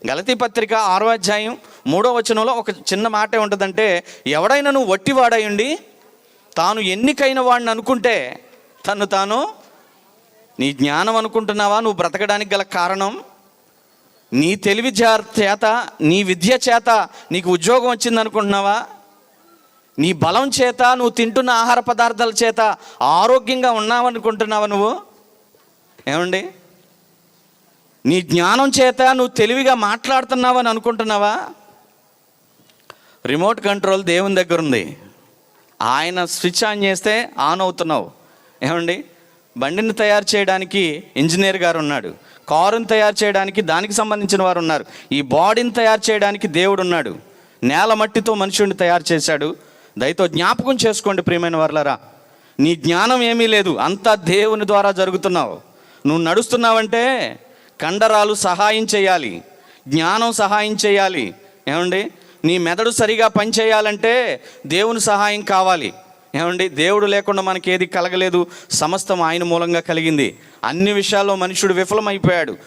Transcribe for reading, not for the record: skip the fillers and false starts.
గలతీ పత్రిక 6వ అధ్యాయం 3వ వచనంలో ఒక చిన్న మాటే ఉంటుందంటే, ఎవడైనా నువ్వు వట్టివాడయుండి తాను ఎన్నికైన వాడిని అనుకుంటే తను తాను, నీ జ్ఞానం అనుకుంటున్నావా నువ్వు బ్రతకడానికి గల కారణం? నీ తెలివి చేత, నీ విద్య చేత నీకు ఉద్యోగం వచ్చింది అనుకుంటున్నావా? నీ బలం చేత, నువ్వు తింటున్న ఆహార పదార్థాల చేత ఆరోగ్యంగా ఉన్నావనుకుంటున్నావా నువ్వు? ఏమండి, నీ జ్ఞానం చేత నువ్వు తెలివిగా మాట్లాడుతున్నావని అనుకుంటున్నావా? రిమోట్ కంట్రోల్ దేవుని దగ్గర ఉంది. ఆయన స్విచ్ ఆన్ చేస్తే ఆన్ అవుతున్నావు. ఏమండి, బండిని తయారు చేయడానికి ఇంజనీర్ గారు ఉన్నాడు, కారుని తయారు చేయడానికి దానికి సంబంధించిన వారు ఉన్నారు, ఈ బాడీని తయారు చేయడానికి దేవుడు ఉన్నాడు, నేల మట్టితో మనుషుడిని తయారు చేశాడు. దయతో జ్ఞాపకం చేసుకోండి ప్రియమైన వారలారా, నీ జ్ఞానం ఏమీ లేదు, అంతా దేవుని ద్వారా జరుగుతున్నావు. నువ్వు నడుస్తున్నావంటే కండరాలు సహాయం చేయాలి, జ్ఞానం సహాయం చేయాలి. ఏమండి, నీ మెదడు సరిగా పనిచేయాలంటే దేవుని సహాయం కావాలి. ఏమండి, దేవుడు లేకుండా మనకి ఏది కలగలేదు, సమస్తం ఆయన మూలంగా కలిగింది. అన్ని విషయాల్లో మనుషుడు విఫలమైపోయాడు.